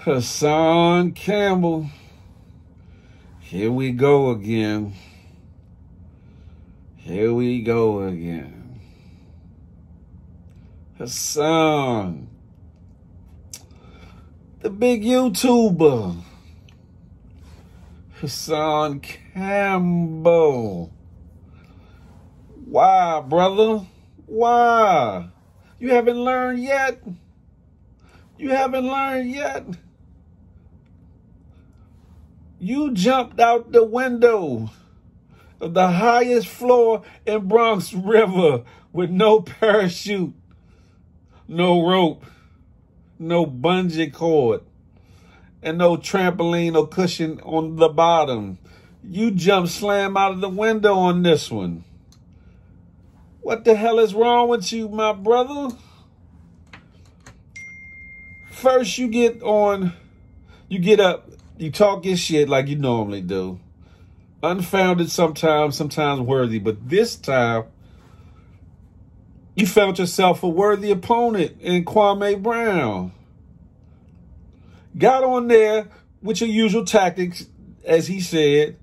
Hassan Campbell. Here we go again. Here we go again. Hassan, the big YouTuber. Hassan Campbell. Why, brother? Why? You haven't learned yet? You haven't learned yet? You jumped out the window of the highest floor in Bronx River with no parachute, no rope, no bungee cord, and no trampoline or cushion on the bottom. You jumped slam out of the window on this one. What the hell is wrong with you, my brother? First you get up, you talk your shit like you normally do. Unfounded sometimes worthy, but this time you found yourself a worthy opponent in Kwame Brown. Got on there with your usual tactics, as he said.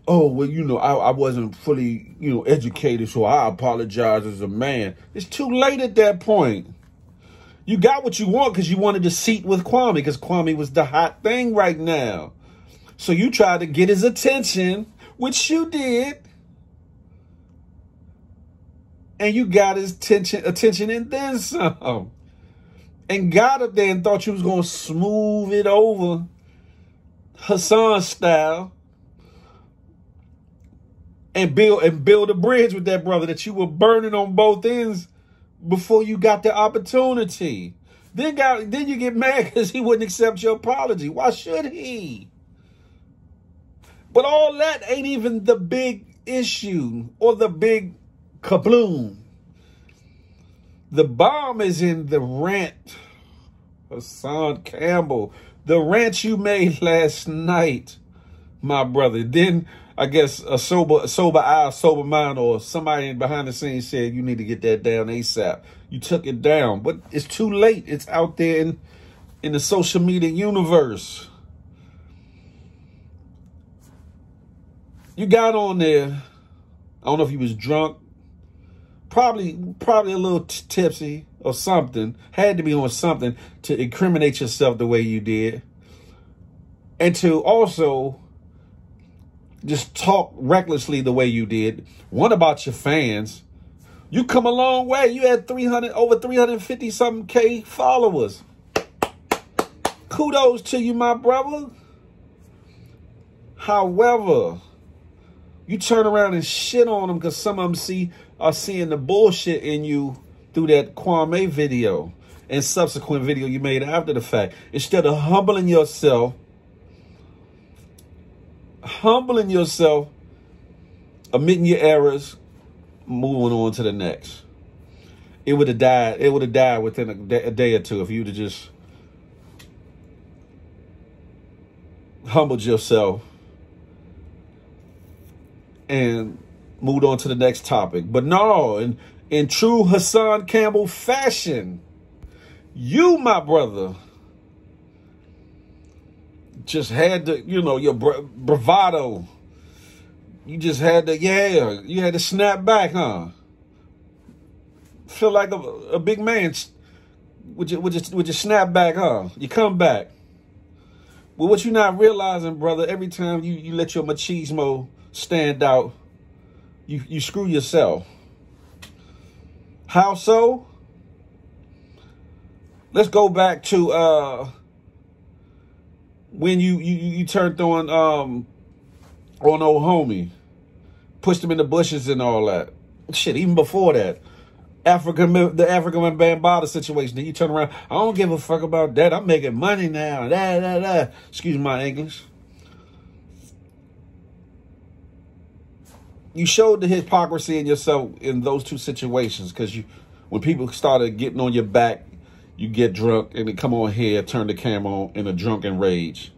Oh, well, I wasn't fully, educated, so I apologize as a man. It's too late at that point. You got what you want because you wanted a seat with Kwame, because Kwame was the hot thing right now. So you tried to get his attention, which you did. And you got his attention and then some. And got up there and thought you was going to smooth it over Hassan style. And build a bridge with that brother that you were burning on both ends before you got the opportunity. Then you get mad because he wouldn't accept your apology. Why should he? But all that ain't even the big issue or the big kabloom. The bomb is in the rant, Hassan Campbell. The rant you made last night, my brother. Then I guess a sober eye, sober mind, or somebody behind the scenes said you need to get that down ASAP. You took it down, but it's too late. It's out there in the social media universe. You got on there. I don't know if you was drunk, probably a little tipsy or something. Had to be on something to incriminate yourself the way you did, and to also just talk recklessly the way you did. One about your fans. You come a long way. You had over 350 something K followers. Kudos to you, my brother. However, you turn around and shit on them because some of them are seeing the bullshit in you through that Kwame video and subsequent video you made after the fact. Instead of humbling yourself, admitting your errors, moving on to the next. It would have died. It would have died within a day or two if you'd have just humbled yourself and moved on to the next topic. But no, in true Hassan Campbell fashion, you, my brother, just had to, your bravado. You just had to, you had to snap back, huh? Feel like a big man with your snap back, huh? You come back. Well, what you're not realizing, brother, every time you let your machismo stand out, you screw yourself. How so? Let's go back to when you turned on old homie, pushed him in the bushes and all that. Shit, even before that, the African Bambaataa situation. Then you turn around, I don't give a fuck about that. I'm making money now. Excuse my English. You showed the hypocrisy in yourself in those two situations because when people started getting on your back, you get drunk and they come on here, turn the camera on in a drunken rage.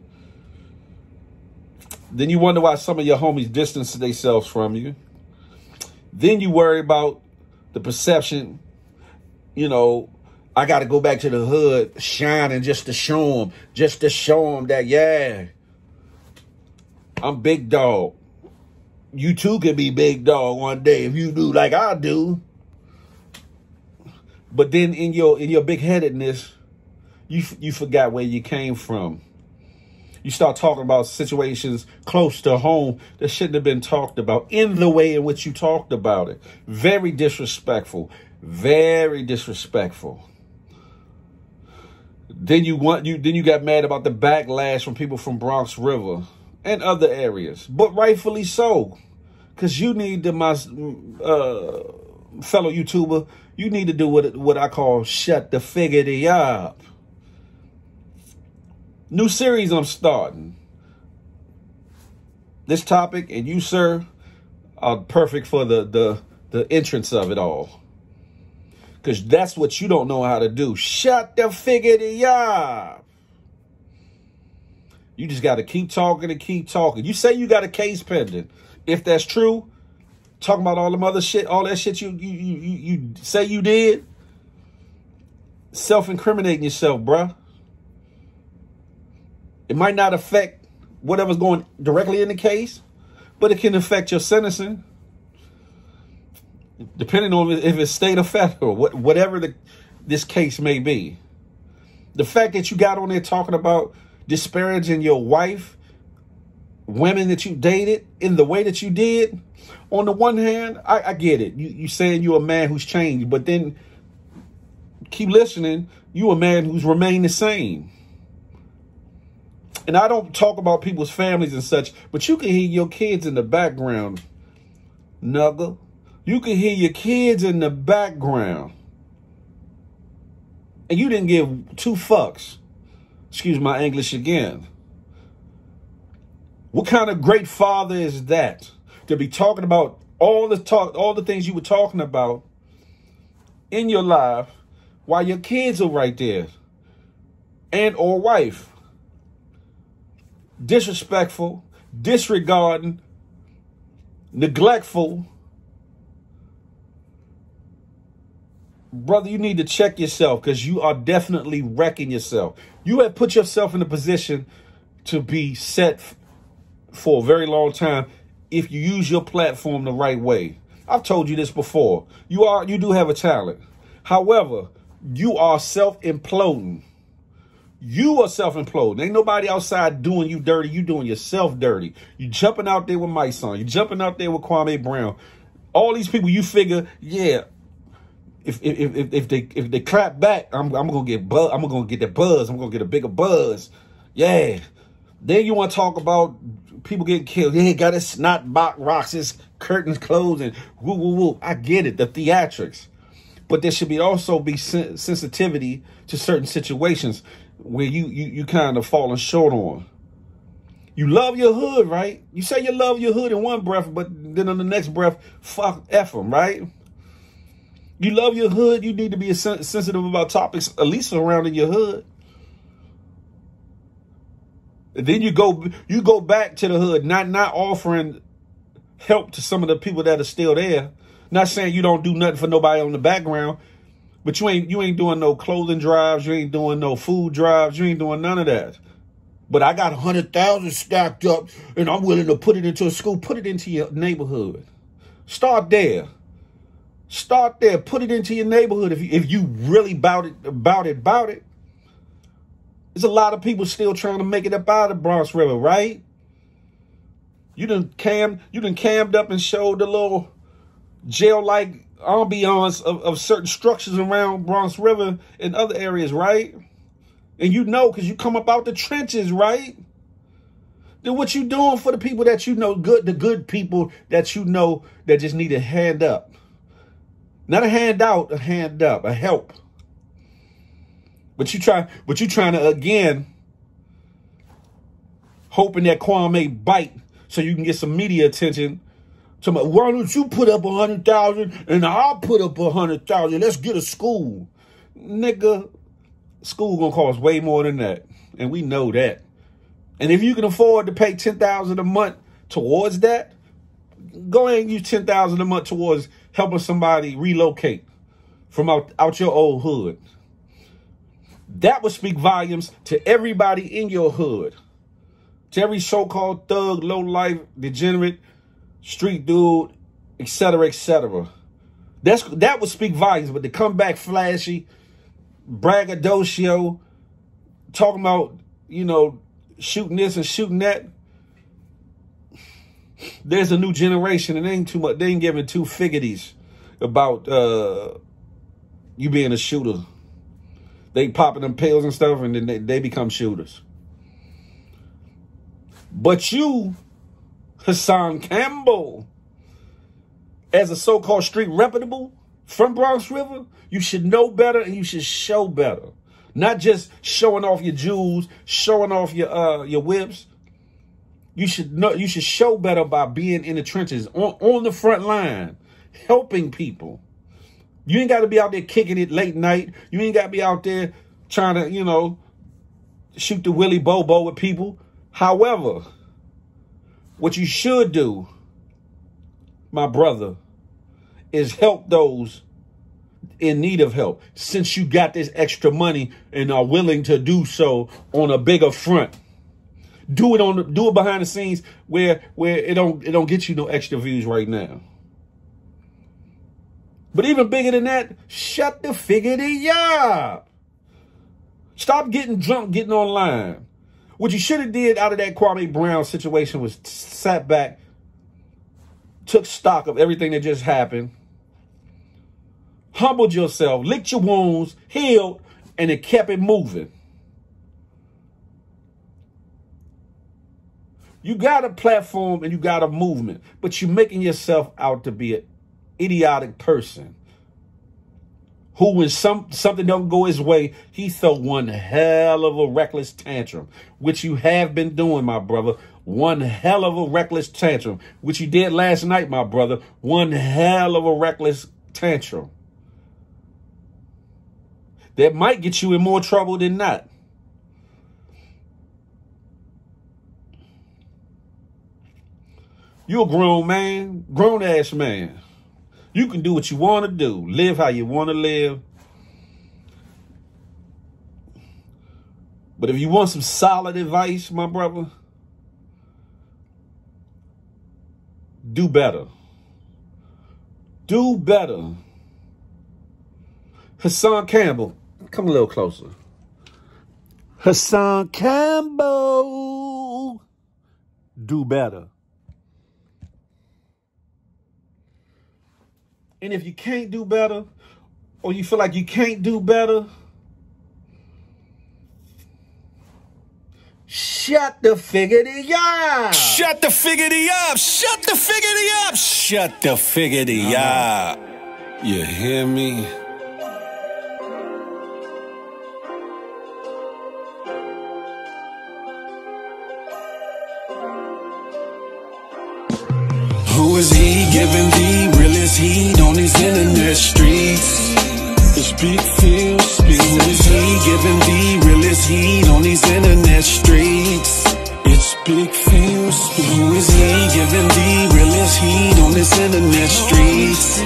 Then you wonder why some of your homies distance themselves from you. Then you worry about the perception, I got to go back to the hood shining just to show them that, yeah, I'm big dog. You too can be big dog one day if you do like I do. But then in your big-headedness, you forgot where you came from. You start talking about situations close to home that shouldn't have been talked about in the way in which you talked about it. Very disrespectful. Very disrespectful. Then you got mad about the backlash from people from Bronx River and other areas, but rightfully so, because you need to, my fellow YouTuber, you need to do what I call shut the figgity up. New series I'm starting. This topic and you, sir, are perfect for the entrance of it all. Because that's what you don't know how to do. Shut the figgity up. You just got to keep talking and keep talking. You say you got a case pending. If that's true, talking about all them other shit, all that shit you say you did, self-incriminating yourself, bruh. It might not affect whatever's going directly in the case, but it can affect your sentencing, depending on if it's state or federal, whatever this case may be. The fact that you got on there talking about disparaging your wife, women that you dated in the way that you did, on the one hand, I get it. You saying you're a man who's changed, but then keep listening, you a man who's remained the same. And I don't talk about people's families and such, but you can hear your kids in the background, nugger. You can hear your kids in the background. And you didn't give two fucks. Excuse my English again. What kind of great father is that? To be talking about all the things you were talking about in your life while your kids are right there. And or wife. Disrespectful, disregarding, neglectful. Brother, you need to check yourself because you are definitely wrecking yourself. You have put yourself in a position to be set for a very long time if you use your platform the right way. I've told you this before. You do have a talent. However, you are self-imploding. You are self-imploding. Ain't nobody outside doing you dirty. You doing yourself dirty. You jumping out there with my son. You jumping out there with Kwame Brown. All these people, you figure, yeah, if they clap back, I'm gonna get that buzz. I'm gonna get a bigger buzz. Yeah. Then you want to talk about people getting killed. Yeah, got his snot box rocks, his curtains closed, and woo woo woo. I get it, the theatrics, but there should also be sensitivity to certain situations where you kind of falling short on. You love your hood, right? You say you love your hood in one breath, but then on the next breath, fuck F them, right? You love your hood. You need to be sensitive about topics, at least surrounding your hood. And then you go back to the hood, not offering help to some of the people that are still there. Not saying you don't do nothing for nobody on the background, but you ain't doing no clothing drives, you ain't doing no food drives, you ain't doing none of that. But I got 100,000 stacked up, and I'm willing to put it into a school. Put it into your neighborhood. Start there. Start there. Put it into your neighborhood if you really about it. There's a lot of people still trying to make it up out of the Bronx River, right? You done cammed up and showed the little jail-like ambiance of certain structures around Bronx River and other areas, right? And you know, because you come up out the trenches, right? Then what you doing for the people that you know, the good people that you know that just need a hand up? Not a handout, a hand up, a help. But you trying to, again, hoping that Kwame bite so you can get some media attention. So why don't you put up 100,000 and I'll put up 100,000? Let's get a school. Nigga, school gonna cost way more than that. And we know that. And if you can afford to pay $10,000 a month towards that, go ahead and use $10,000 a month towards helping somebody relocate from out your old hood. That would speak volumes to everybody in your hood, to every so-called thug, low-life, degenerate, street dude, etc., etc. That would speak volumes. But to come back flashy, braggadocio, talking about, you know, shooting this and shooting that. There's a new generation, and they ain't too much. They ain't giving two figgities about you being a shooter. They popping them pills and stuff, and then they become shooters. But you, Hassan Campbell, as a so-called street reputable from Bronx River, you should know better and you should show better. Not just showing off your jewels, showing off your whips. You should know. You should show better by being in the trenches, on the front line, helping people. You ain't got to be out there kicking it late night. You ain't got to be out there trying to, you know, shoot the willy bobo with people. However, what you should do, my brother, is help those in need of help. Since you got this extra money and are willing to do so on a bigger front, do it behind the scenes where it don't get you no extra views right now. But even bigger than that, shut the figgity up. Stop getting drunk, getting online. What you should have did out of that Kwame Brown situation was sat back, took stock of everything that just happened, humbled yourself, licked your wounds, healed, and it kept it moving. You got a platform and you got a movement, but you're making yourself out to be an idiotic person who, when something don't go his way, he throw one hell of a reckless tantrum, which you have been doing, my brother. One hell of a reckless tantrum, which you did last night, my brother. One hell of a reckless tantrum that might get you in more trouble than not. You're a grown man, grown-ass man. You can do what you want to do. Live how you want to live. But if you want some solid advice, my brother, do better. Do better. Hassan Campbell, come a little closer. Hassan Campbell, do better. And if you can't do better, or you feel like you can't do better, shut the figgity up. Shut the figgity up. Shut the figgity up. Shut the figgity up. You hear me? Who is he giving the realest heat on these internet streets? It's big feels. Who is he giving the realest heat on these internet streets? It's big feels. Who is he giving the realest heat on this internet streets?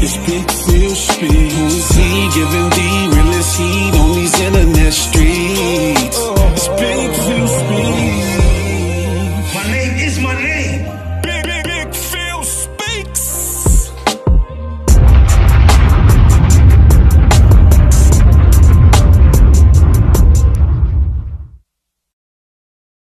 It's big